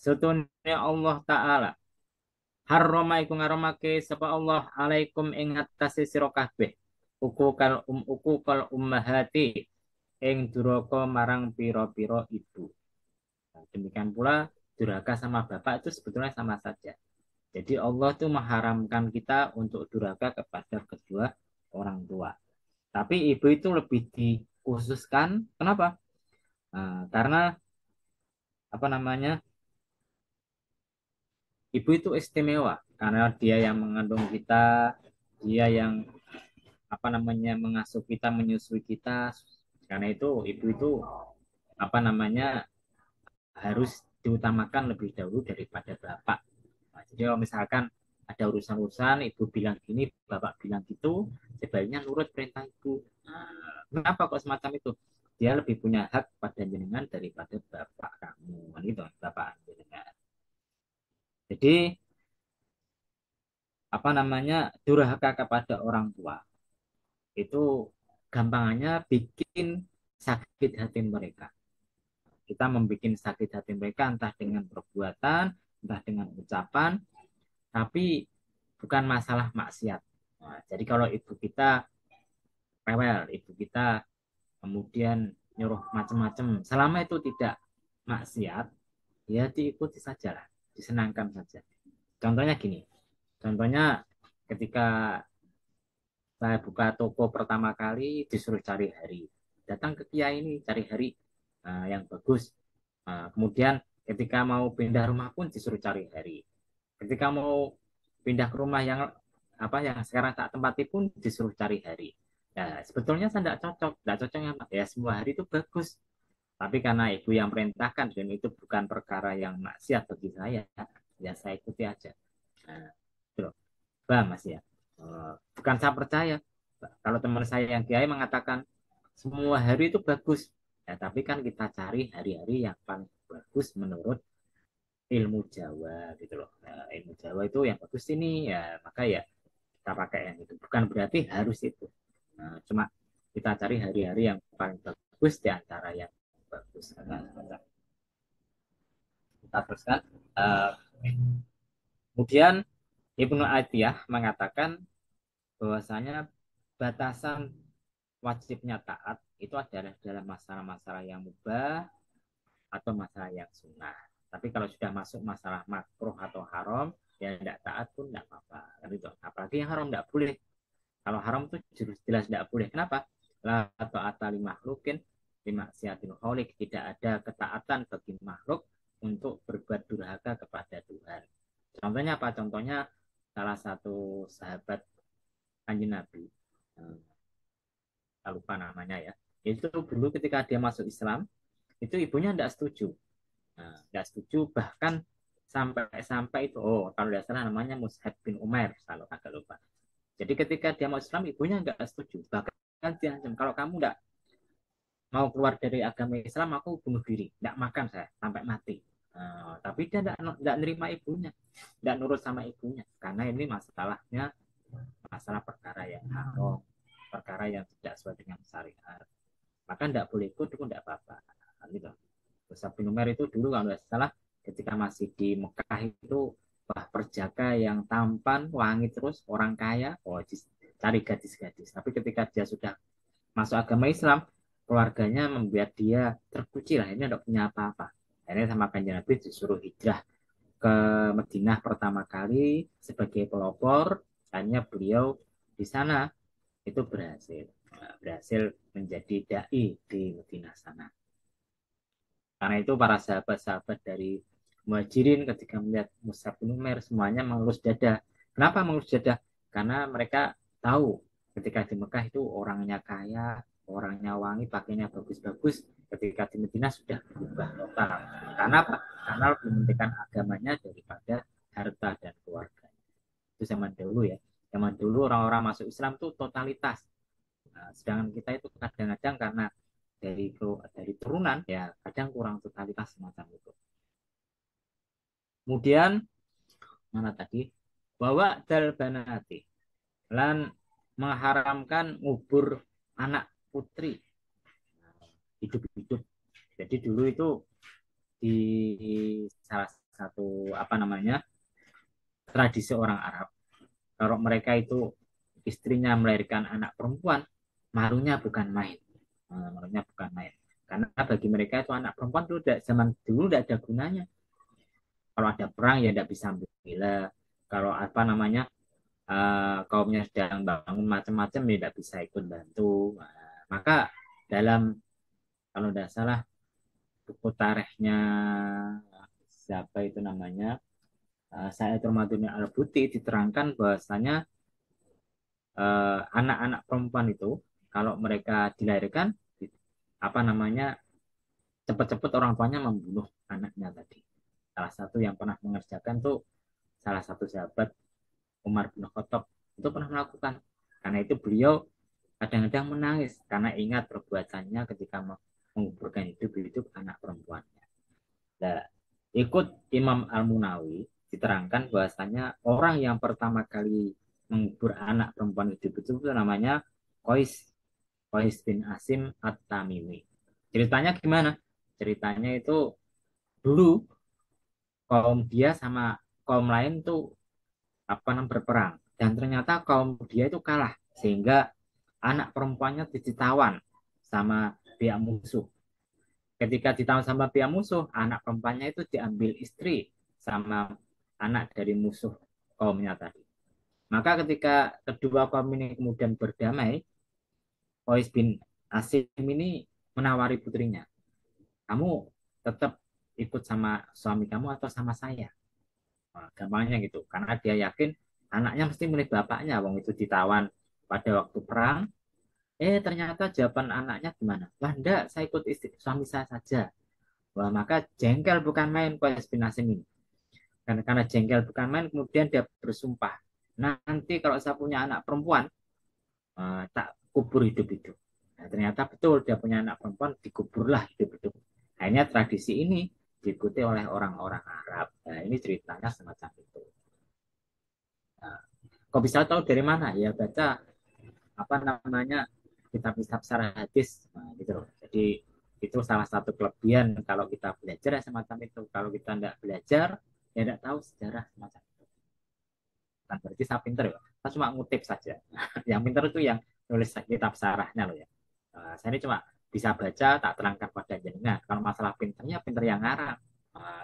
Setune Allah Ta'ala harrama iku ngaramake sapa Allah alaikum ing atase sira kabeh ukukal ummahati ing duraka marang pira-pira ibu. Nah, demikian pula durhaka sama bapak itu sebetulnya sama saja. Jadi Allah tuh mengharamkan kita untuk durhaka kepada kedua orang tua. Tapi ibu itu lebih dikhususkan. Kenapa? Nah, karena apa namanya? Ibu itu istimewa karena dia yang mengandung kita, dia yang apa namanya mengasuh kita, menyusui kita. Karena itu ibu itu apa namanya harus diutamakan lebih dahulu daripada bapak. Nah, jadi kalau misalkan ada urusan-urusan, ibu bilang gini, bapak bilang gitu, sebaiknya nurut perintah ibu. Nah, kenapa kok semacam itu? Dia lebih punya hak pada jenengan daripada bapak kamu, kan gitu, bapak jenengan. Jadi apa namanya durhaka kepada orang tua itu gampangannya bikin sakit hati mereka. Kita membuat sakit hati mereka entah dengan perbuatan, entah dengan ucapan, tapi bukan masalah maksiat. Nah, jadi kalau ibu kita rewel, ibu kita kemudian nyuruh macam-macam, selama itu tidak maksiat, ya diikuti saja lah, disenangkan saja. Contohnya gini, contohnya ketika saya buka toko pertama kali disuruh cari hari. Datang ke kiai ini cari hari yang bagus. Kemudian ketika mau pindah rumah pun disuruh cari hari. Ketika mau pindah ke rumah yang apa yang sekarang tak tempati pun disuruh cari hari. Ya, sebetulnya saya tidak cocok, tidak cocoknya ya semua hari itu bagus. Tapi karena ibu yang perintahkan dan itu bukan perkara yang maksiat bagi saya, ya saya ikuti aja. Nah, itu loh. Paham Mas ya? Bukan saya percaya. Kalau teman saya yang kiai mengatakan semua hari itu bagus, ya tapi kan kita cari hari-hari yang paling bagus menurut ilmu Jawa gitu loh. Nah, ilmu Jawa itu yang bagus ini ya maka ya kita pakai yang itu. Bukan berarti harus itu. Nah, cuma kita cari hari-hari yang paling bagus di antara yang bagus. Nah, kita teruskan. Uh, Kemudian Ibnu Atiyah mengatakan bahwasanya batasan wajibnya taat itu adalah dalam masalah-masalah yang mubah atau masalah yang sunnah. Tapi kalau sudah masuk masalah makruh atau haram, ya tidak taat pun tidak apa-apa. Gitu. Apalagi yang haram tidak boleh. Kalau haram itu jelas tidak boleh. Kenapa? La atau atali makhlukin lima siatil kholik. Tidak ada ketaatan bagi makhluk untuk berbuat durhaka kepada Tuhan. Contohnya apa? Contohnya salah satu sahabat Kanjeng Nabi, saya lupa namanya ya. Itu dulu ketika dia masuk Islam, itu ibunya tidak setuju. Nah, tidak setuju bahkan sampai-sampai itu, oh kalau tidak salah namanya Mus'ab bin Umair, kalau agak lupa. Jadi ketika dia masuk Islam, ibunya nggak setuju. Bahkan diancam, kalau kamu nggak mau keluar dari agama Islam, aku bunuh diri. Nggak makan saya sampai mati. Tapi dia nggak nerima ibunya, nggak nurut sama ibunya, karena ini masalahnya masalah perkara yang haram, perkara yang tidak sesuai dengan syariat. Maka tidak boleh ikut itu tidak apa-apa. Gitu. Mus'ab bin Umair itu dulu kalau tidak salah ketika masih di Mekah itu wah perjaka yang tampan, wangi terus, orang kaya, oh cari gadis-gadis. Tapi ketika dia sudah masuk agama Islam, keluarganya membuat dia terkucil, akhirnya tidak punya apa-apa. Akhirnya sama kanjeng Nabi disuruh hijrah ke Madinah pertama kali sebagai pelopor, hanya beliau di sana itu berhasil menjadi dai di Madinah sana. Karena itu para sahabat-sahabat dari Muhajirin ketika melihat Mus'ab bin Umair semuanya mengelus dada. Kenapa mengelus dada? Karena mereka tahu ketika di Mekah itu orangnya kaya, orangnya wangi, pakainya bagus-bagus. Ketika di Madinah sudah berubah total. Karena apa? Karena lebih mementingkan agamanya daripada harta dan keluarga. Itu zaman dulu ya. Zaman dulu orang-orang masuk Islam itu totalitas. Nah, sedangkan kita itu kadang-kadang karena dari turunan ya kadang kurang totalitas semacam itu. Kemudian mana tadi bahwa dal banati lan mengharamkan ngubur anak putri hidup-hidup. Jadi dulu itu di salah satu apa namanya tradisi orang Arab. Kalau mereka itu istrinya melahirkan anak perempuan, malunya bukan main. Malunya bukan main. Karena bagi mereka itu anak perempuan itu zaman dulu tidak ada gunanya. Kalau ada perang ya tidak bisa bela. Kalau apa namanya kaumnya sedang bangun macam-macam ya tidak bisa ikut bantu. Maka dalam kalau tidak salah buku tarikhnya siapa itu namanya saya Turmaduni Al-Buti diterangkan bahwasanya anak-anak perempuan itu kalau mereka dilahirkan apa namanya cepat-cepat orang tuanya membunuh anaknya tadi. Salah satu yang pernah mengerjakan tuh salah satu sahabat Umar bin Khattab itu pernah melakukan. Karena itu beliau kadang-kadang menangis karena ingat perbuatannya ketika menguburkan hidup-hidup anak perempuannya. Nah, ikut Imam Al-Munawi diterangkan bahwasanya orang yang pertama kali mengubur anak perempuan hidup itu namanya Qais Qais bin Asim At-Tamimi. Ceritanya gimana? Ceritanya itu dulu kaum dia sama kaum lain tuh apa namanya berperang dan ternyata kaum dia itu kalah sehingga anak perempuannya ditawan sama pihak musuh. Ketika ditawan sama pihak musuh, anak perempuannya itu diambil istri sama anak dari musuh kaumnya tadi. Maka ketika kedua kaum ini kemudian berdamai, Qais bin Asim ini menawari putrinya, kamu tetap ikut sama suami kamu atau sama saya? Nah, gampangnya gitu, karena dia yakin anaknya mesti milih bapaknya, wong itu ditawan pada waktu perang. Ternyata jawaban anaknya gimana? Wah, enggak, saya ikut istri, suami saya saja. Wah, maka jengkel bukan main Qais bin Asim ini. Karena jengkel bukan main, kemudian dia bersumpah, nanti kalau saya punya anak perempuan, tak kubur hidup-hidup. Nah, ternyata betul dia punya anak perempuan, dikuburlah hidup-hidup. Akhirnya tradisi ini diikuti oleh orang-orang Arab. Nah, ini ceritanya semacam itu. Nah, kok bisa tahu dari mana? Ya baca apa namanya kitab-kitab syarah hadis, nah, gitu loh. Jadi itu salah satu kelebihan kalau kita belajar semacam itu. Kalau kita tidak belajar, ya tidak tahu sejarah semacam itu. Kan berarti saya pinter ya. Saya cuma ngutip saja. Yang pinter itu yang nulis kitab syarahnya loh ya. Saya ini cuma bisa baca, tak terangkan pada jenengan. Kalau masalah pinternya, pinter yang ngarang.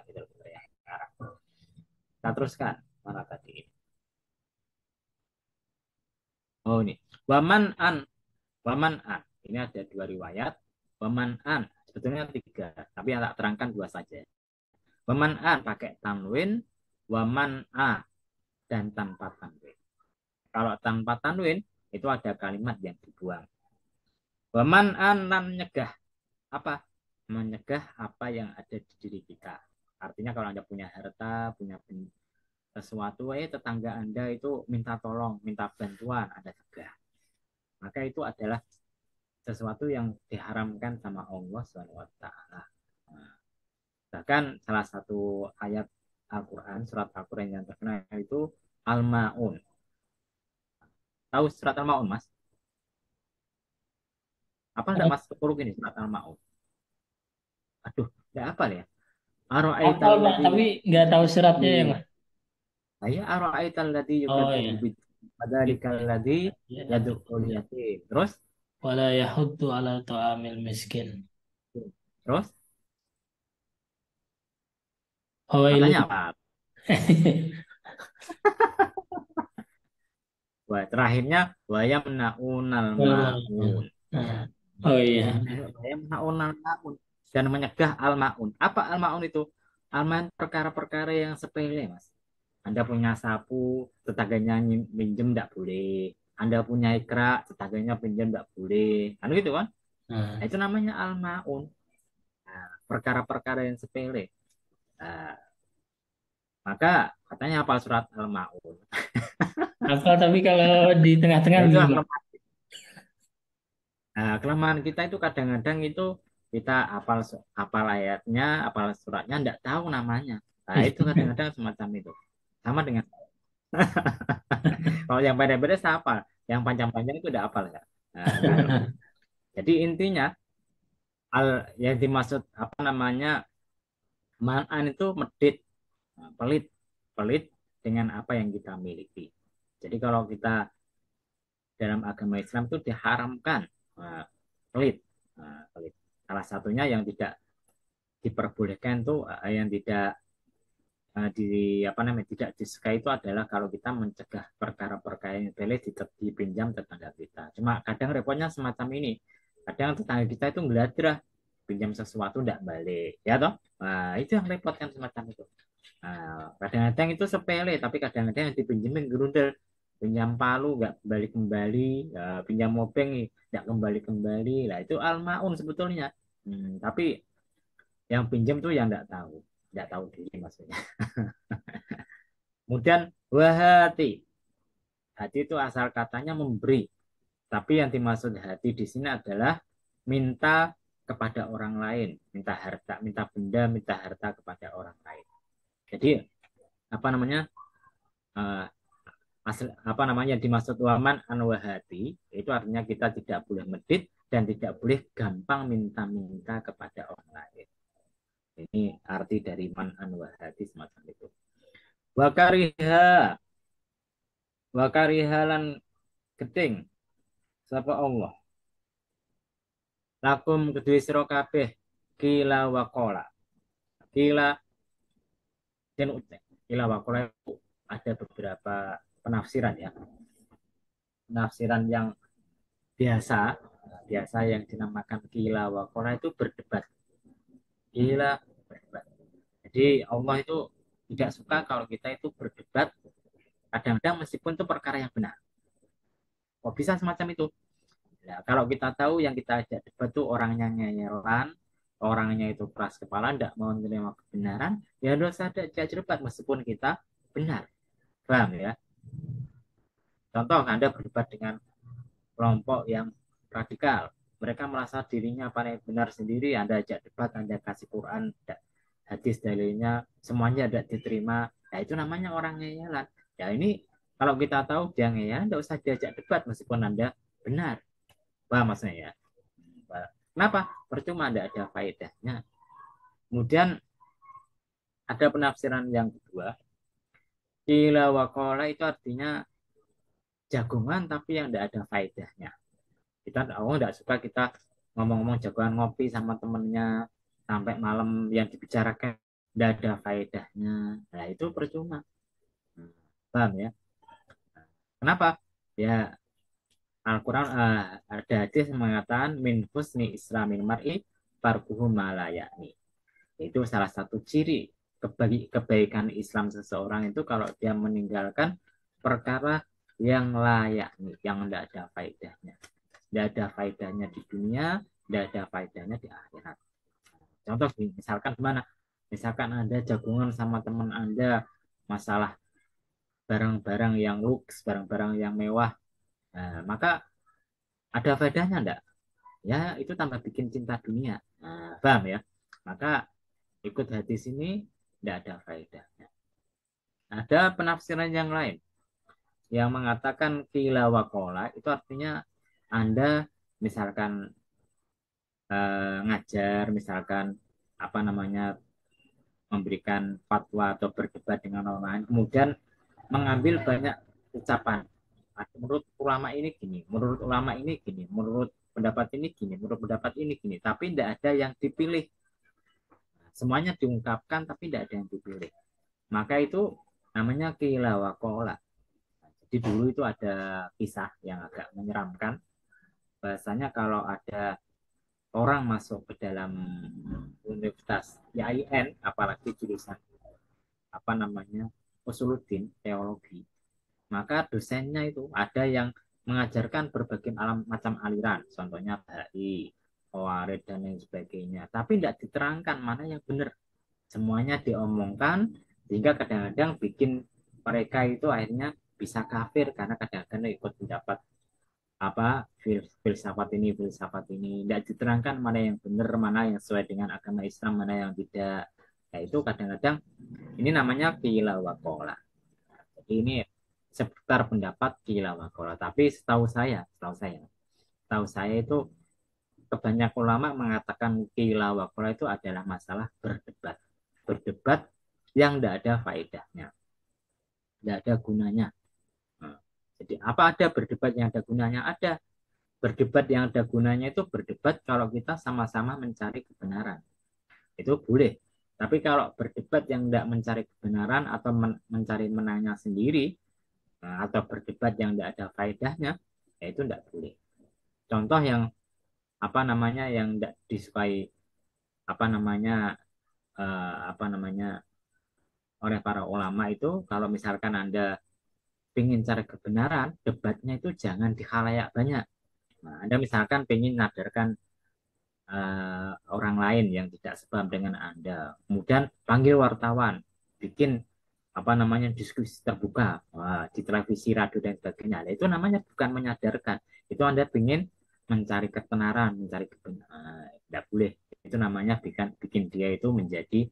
Gitu loh, pinter yang ngarang. Kita teruskan. Mana tadi? Oh ini. Waman an. Waman an. Ini ada dua riwayat. Waman an. Sebetulnya tiga. Tapi yang tak terangkan dua saja. Waman an pakai tanwin. Waman a. Dan tanpa tanwin. Kalau tanpa tanwin, itu ada kalimat yang dibuang. Waman an nan nyegah. Apa? Menyegah apa yang ada di diri kita. Artinya kalau Anda punya harta, punya sesuatu, tetangga Anda itu minta tolong, minta bantuan, Anda cegah. Maka itu adalah sesuatu yang diharamkan sama Allah SWT. Nah, bahkan salah satu ayat Al-Quran, surat Al-Quran yang terkenal itu Al-Ma'un. Tahu surat Al-Ma'un, Mas? Apa enggak Mas Puruk ini surat Al-Ma'un? Aduh, enggak apa ya? Hafal Aro'aital Pak, ladzi tapi nggak tahu suratnya ya Mas. saya aro'aital ladzi Oh yukadzibu iya. fadzalikal ladzi yad'ul yatim. Terus Wala yahuddu ala ta'amil miskin. terus Fawailun. katanya apa? Wah, terakhirnya wayam naunal maun. Nah, oh iya. Wayam naunal maun dan menyegah al maun. Apa al maun itu? Al maun perkara-perkara yang sepele, Mas. Anda punya sapu, tetangganya minjem tidak boleh. Anda punya ikra, tetangganya pinjam tidak boleh. Kan gitu kan? Nah, Nah, itu namanya al maun. Nah, perkara-perkara yang sepele. Nah, maka katanya hafal surat al maun. hafal tapi kalau di tengah-tengah Nah, itulah bingung. Nah, kelemahan kita itu kadang-kadang itu kita apal ayatnya, apal suratnya, enggak tahu namanya. Nah, itu kadang-kadang semacam itu. Sama dengan kalau yang pendek-pendek saya hafal, yang panjang-panjang itu udah hafal ya. Nah, kan. Jadi intinya yang dimaksud apa namanya manan itu medit. pelit, pelit dengan apa yang kita miliki. Jadi kalau kita dalam agama Islam itu diharamkan pelit. Pelit. Salah satunya yang tidak diperbolehkan tuh yang tidak di apa namanya tidak disukai itu adalah kalau kita mencegah perkara-perkara yang boleh dipinjam tetangga kita. Cuma kadang repotnya semacam ini. Kadang tetangga kita itu ngeladrah pinjam sesuatu tidak balik, ya toh. Nah, itu yang repot kan semacam itu. Nah, kadang-kadang itu sepele, tapi kadang-kadang yang dipinjemin gerundel, pinjam palu nggak balik kembali, ya, pinjam mopeng nggak kembali kembali, lah itu almaun sebetulnya. Tapi yang pinjam tuh yang nggak tahu diri maksudnya. Kemudian wahati, hati itu asal katanya memberi, tapi yang dimaksud hati di sini adalah minta kepada orang lain, minta harta, minta benda, minta harta kepada orang lain. Jadi apa namanya? Uh, apa namanya dimaksud waman anwahati itu artinya kita tidak boleh medit dan tidak boleh gampang minta-minta kepada orang lain. Ini arti dari man anwahati semacam itu. Wakariha, wakarihalan keting sapa Allah lakum kedue sira kabeh kila wakola kila dan kila wakola itu ada beberapa penafsiran ya, penafsiran yang biasa biasa yang dinamakan kila wakola itu berdebat, kila berdebat. Jadi Allah itu tidak suka kalau kita itu berdebat kadang-kadang meskipun itu perkara yang benar. Kok bisa semacam itu? Nah, kalau kita tahu yang kita ajak debat itu orangnya ngeyelan, orangnya itu keras kepala, tidak mau menerima kebenaran, ya harus ada ajak debat meskipun kita benar. Paham ya? Contoh, Anda berdebat dengan kelompok yang radikal. Mereka merasa dirinya paling benar sendiri, Anda ajak debat, Anda kasih Quran, hadis dalilnya, semuanya tidak diterima. Ya itu namanya orang ngeyelan. Ya ini kalau kita tahu dia ngeyel, tidak usah diajak debat meskipun Anda benar. Wah, maksudnya ya. Kenapa? Percuma tidak ada faedahnya. Kemudian ada penafsiran yang kedua. Kila wakola itu artinya jagongan tapi yang tidak ada faedahnya. Kita tidak suka kita ngomong-ngomong jagoan ngopi sama temennya sampai malam yang dibicarakan tidak ada faedahnya. Nah itu percuma. Paham ya? Kenapa? Ya Al-Quran ada hadis mengatakan min husni islamin mar'i farkuhu malayani. Itu salah satu ciri kebaikan Islam seseorang itu kalau dia meninggalkan perkara yang layak nih, yang tidak ada faedahnya. Tidak ada faedahnya di dunia, tidak ada faedahnya di akhirat. Contoh misalkan gimana? Misalkan Anda jagungan sama teman Anda masalah barang-barang yang luks, barang-barang yang mewah, maka ada faedahnya enggak? Ya, itu tambah bikin cinta dunia. Paham ya? Maka ikut hadis ini tidak ada faedahnya. Ada penafsiran yang lain yang mengatakan kila wakola itu artinya Anda misalkan ngajar, misalkan apa namanya memberikan fatwa atau berdebat dengan orang lain, kemudian mengambil banyak ucapan. Menurut ulama ini gini, menurut ulama ini gini, menurut pendapat ini gini, menurut pendapat ini gini, tapi tidak ada yang dipilih. Semuanya diungkapkan tapi tidak ada yang dipilih. Maka itu namanya kila wakola. Jadi dulu itu ada kisah yang agak menyeramkan. Bahasanya kalau ada orang masuk ke dalam universitas IAIN, apalagi jurusan apa namanya Usuluddin teologi, maka dosennya itu ada yang mengajarkan berbagai macam aliran, contohnya Bahai, Khawarij dan lain sebagainya. Tapi tidak diterangkan mana yang benar. Semuanya diomongkan sehingga kadang-kadang bikin mereka itu akhirnya bisa kafir karena kadang-kadang ikut pendapat apa filsafat ini tidak diterangkan mana yang benar, mana yang sesuai dengan agama Islam, mana yang tidak. Nah, itu kadang-kadang ini namanya qila wakola. Jadi ini seputar pendapat qila wakola. Tapi setahu saya itu kebanyakan ulama mengatakan qila wakola itu adalah masalah berdebat. Berdebat yang tidak ada faedahnya, tidak ada gunanya. Nah, jadi apa ada berdebat yang ada gunanya? Ada. Berdebat yang ada gunanya itu berdebat kalau kita sama-sama mencari kebenaran. Itu boleh. Tapi kalau berdebat yang tidak mencari kebenaran atau mencari menangnya sendiri, atau berdebat yang tidak ada faedahnya, ya itu tidak boleh. Contoh yang apa namanya yang tidak disukai apa namanya apa namanya oleh para ulama itu, kalau misalkan Anda ingin cari kebenaran, debatnya itu jangan di khalayak banyak. Nah, Anda misalkan ingin nadarkan orang lain yang tidak sepaham dengan Anda, kemudian panggil wartawan, bikin apa namanya diskusi terbuka, di televisi, radio dan sebagainya. Nah, itu namanya bukan menyadarkan, itu Anda ingin mencari ketenaran, mencari kebenaran. Tidak boleh. Itu namanya bikin bikin dia itu menjadi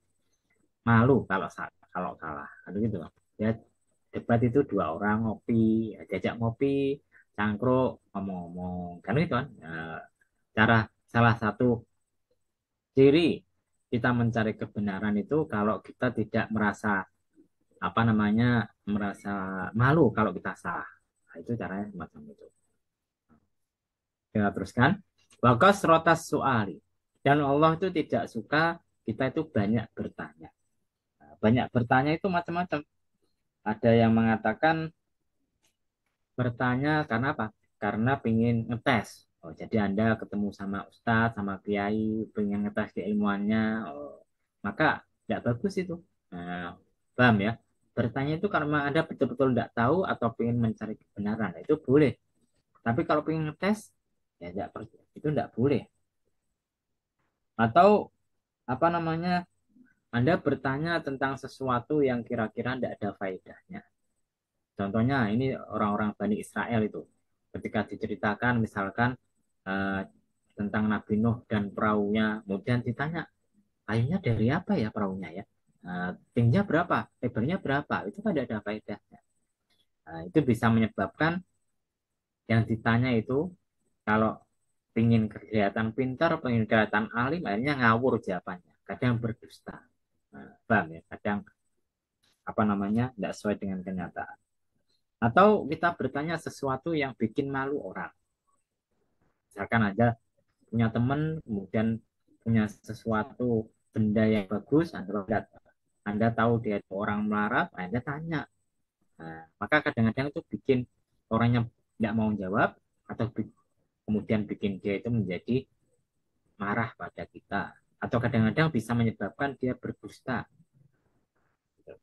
malu kalau salah, kalau kalah. Atau gitu. Ya, debat itu dua orang ngopi, ya, diajak ngopi, cangkruk, ngomong-ngomong. Kan itu kan. Cara salah satu ciri kita mencari kebenaran itu kalau kita tidak merasa apa namanya merasa malu kalau kita salah. Nah, itu caranya semacam itu. Ya, teruskan. Wakas rotas soali. Dan Allah itu tidak suka kita itu banyak bertanya. Nah, banyak bertanya itu macam-macam. Ada yang mengatakan bertanya karena apa? Karena pengen ngetes. Oh, jadi Anda ketemu sama Ustadz, sama Kiai, pengen ngetes keilmuannya. Oh, maka tidak bagus itu. Nah, paham ya? Bertanya itu karena Anda betul-betul tidak tahu atau pengen mencari kebenaran. Nah, itu boleh. Tapi kalau pengen ngetes, ya tidak, itu tidak boleh. Atau apa namanya? Anda bertanya tentang sesuatu yang kira-kira tidak ada faedahnya. Contohnya ini orang-orang Bani Israel itu. Ketika diceritakan misalkan eh, tentang Nabi Nuh dan perahunya, kemudian ditanya, kayunya dari apa ya perahunya ya? Tingginya berapa? Lebarnya berapa? Itu kan tidak ada faedahnya. Itu bisa menyebabkan yang ditanya itu kalau ingin kelihatan pintar, ingin kelihatan alim, akhirnya ngawur jawabannya. Kadang berdusta. Paham ya? Kadang apa namanya tidak sesuai dengan kenyataan. Atau kita bertanya sesuatu yang bikin malu orang. Misalkan ada punya teman, kemudian punya sesuatu benda yang bagus, Anda tahu dia itu orang melarat, Anda tanya. Nah, maka kadang-kadang itu bikin orangnya tidak mau jawab, atau kemudian bikin dia itu menjadi marah pada kita. Atau kadang-kadang bisa menyebabkan dia berdusta.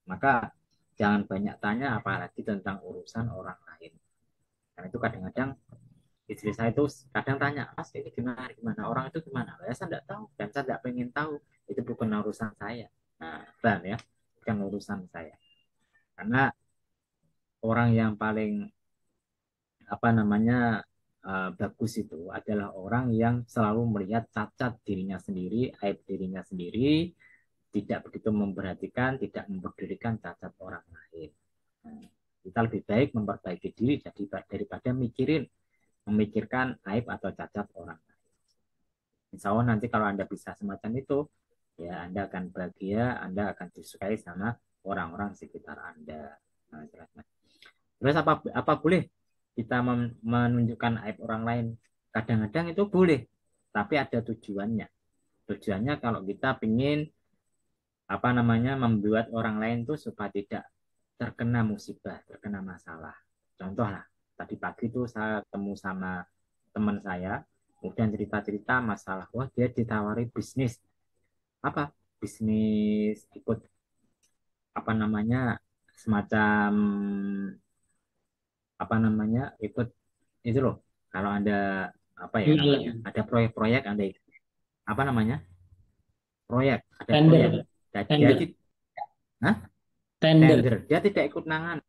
Maka jangan banyak tanya apalagi tentang urusan orang lain. Karena itu kadang-kadang istri saya itu kadang tanya, Mas ini gimana gimana orang itu gimana, saya tidak tahu dan saya tidak pengen tahu, itu bukan urusan saya. Nah, paham ya, bukan urusan saya. Karena orang yang paling apa namanya bagus itu adalah orang yang selalu melihat cacat dirinya sendiri, aib dirinya sendiri, tidak begitu memperhatikan, tidak mempedulikan cacat orang lain. Nah, kita lebih baik memperbaiki diri daripada memikirkan aib atau cacat orang. Insya Allah nanti kalau Anda bisa semacam itu, ya Anda akan bahagia, Anda akan disukai sama orang-orang sekitar Anda. Nah, terus apa boleh kita menunjukkan aib orang lain? Kadang-kadang itu boleh, tapi ada tujuannya. Tujuannya kalau kita ingin apa namanya membuat orang lain tuh supaya tidak terkena musibah, terkena masalah. Contoh lah, tadi pagi tuh saya ketemu sama teman saya, kemudian cerita-cerita masalah, wah dia ditawari bisnis, apa? Bisnis ikut apa namanya semacam apa namanya ikut itu loh. Kalau ada apa ya namanya, ada proyek-proyek, ada apa namanya proyek, ada proyek. Tender, Dia tender, tidak, nah, tender. tender, dia tidak ikut nangan.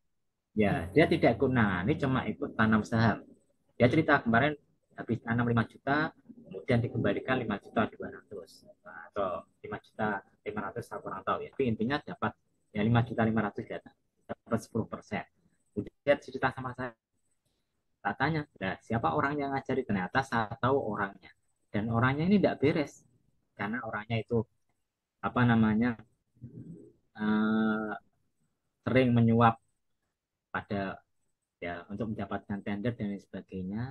Ya, dia tidak ikut nangani, cuma ikut tanam saham. Dia cerita kemarin habis tanam 5 juta, kemudian dikembalikan 5 juta 200 atau 5 juta 500, saya kurang tahu ya. Tapi intinya dapat ya 5 juta 500 ya, dapat 10%. Kemudian cerita sama saya, tak tanya, nah, siapa orang yang ngajari? Ternyata saya tahu orangnya. Dan orangnya ini tidak beres. Karena orangnya itu apa namanya eh, sering menyuap pada ya untuk mendapatkan tender dan lain sebagainya.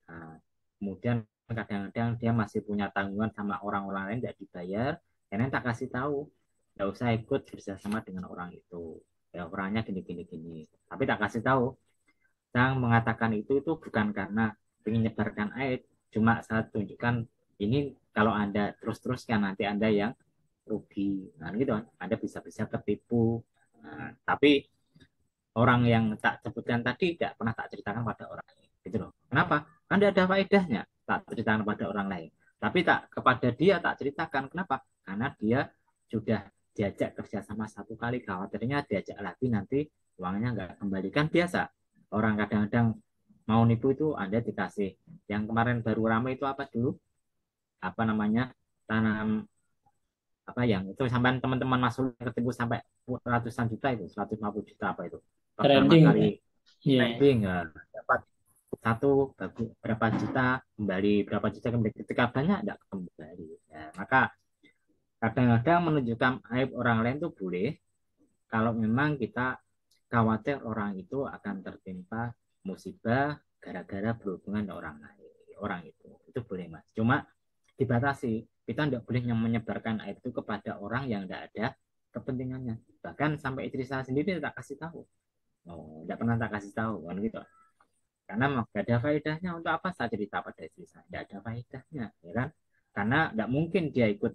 Nah, kemudian kadang-kadang dia masih punya tanggungan sama orang-orang lain tidak dibayar, karena tak kasih tahu, nggak usah ikut bersama dengan orang itu. Ya orangnya gini-gini gini. Tapi tak kasih tahu. Yang mengatakan itu bukan karena ingin menyebarkan aib, cuma saya tunjukkan ini kalau Anda terus-teruskan nanti Anda yang rugi. Nah, gitu kan. Anda bisa-bisa tertipu. Nah, tapi orang yang tak sebutkan tadi tidak pernah tak ceritakan pada orang lain. Gitu loh. Kenapa? Kan tidak ada faedahnya tak ceritakan pada orang lain. Tapi tak kepada dia tak ceritakan. Kenapa? Karena dia sudah diajak kerjasama satu kali. Khawatirnya diajak lagi nanti uangnya nggak kembalikan biasa. Orang kadang-kadang mau nipu itu Anda dikasih. Yang kemarin baru ramai itu apa dulu? Apa namanya? Tanam apa yang itu sampai teman-teman masuk ketipu sampai ratusan juta itu 150 juta apa itu pertama Trading, kali Pak. Iya. trading dapat satu berapa juta kembali berapa juta kembali ketika banyak tidak kembali ya, maka kadang-kadang menunjukkan aib orang lain itu boleh kalau memang kita khawatir orang itu akan tertimpa musibah gara-gara berhubungan dengan orang lain orang itu boleh mas cuma dibatasi kita tidak boleh menyebarkan aib itu kepada orang yang tidak ada kepentingannya bahkan sampai istri saya sendiri tak kasih tahu tidak pernah tak kasih tahu kan gitu karena tidak ada faedahnya untuk apa saya cerita pada istri saya tidak ada faedahnya ya kan karena tidak mungkin dia ikut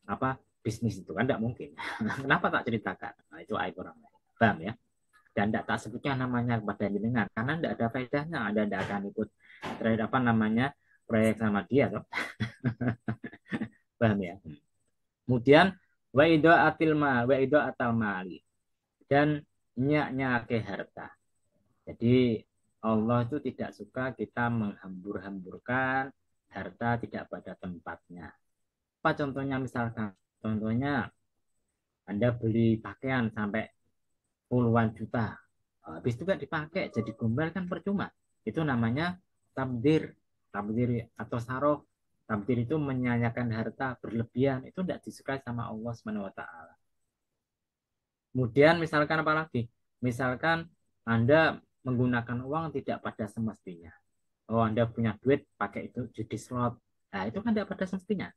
apa bisnis itu kan tidak mungkin kenapa tak ceritakan nah, itu aib orang lain paham ya dan tidak tak sebutnya namanya kepada jenengan karena tidak ada faedahnya anda tidak akan ikut terhadap apa namanya proyek sama dia toh. Paham ya kemudian wa ido atal mali dan nyak ke harta jadi Allah itu tidak suka kita menghambur-hamburkan harta tidak pada tempatnya apa contohnya misalkan contohnya Anda beli pakaian sampai puluhan juta habis itu kan dipakai jadi gombal kan percuma itu namanya tabdir tabdir atau saroh tabdir itu menyanyikan harta berlebihan itu tidak disukai sama Allah Subhanahu Wa Taala kemudian misalkan apa lagi misalkan Anda menggunakan uang tidak pada semestinya oh Anda punya duit pakai itu judi slot nah itu kan tidak pada semestinya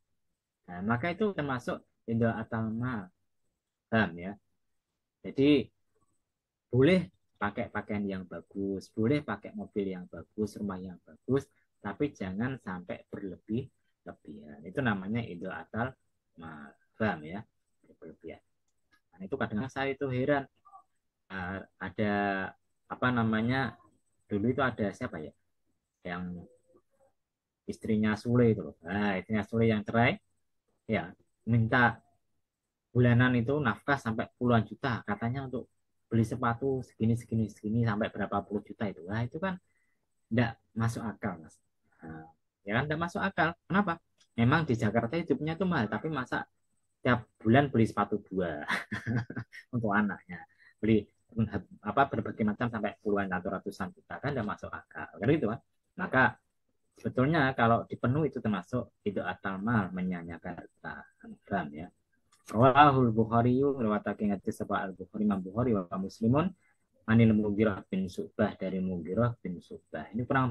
nah, maka itu termasuk indo atal mal paham ya jadi boleh pakai pakaian yang bagus, boleh pakai mobil yang bagus, rumah yang bagus, tapi jangan sampai berlebih-lebihan. Itu namanya idul atal paham ya, berlebihan. Nah, itu kadang saya itu heran, ada apa namanya, dulu itu ada siapa ya, yang istrinya Sule itu loh. Nah, istrinya Sule yang cerai, ya minta bulanan itu nafkah sampai puluhan juta katanya untuk beli sepatu segini segini segini sampai berapa puluh juta itu nah itu kan tidak masuk akal mas nah, ya kan tidak masuk akal kenapa memang di Jakarta hidupnya itu mahal tapi masa tiap bulan beli sepatu dua untuk anaknya beli apa berbagai macam sampai puluhan atau ratusan juta kan tidak masuk akal kan gitu kan maka sebetulnya kalau dipenuhi itu termasuk itu atal mal menyanyikan harta paham ya Rawahul Bukhari riwayat ingat sebab Al Bukhari Imam Bukhari wa Muslimun anil Mughirah bin Subah dari Mughirah bin Subah. Ini kurang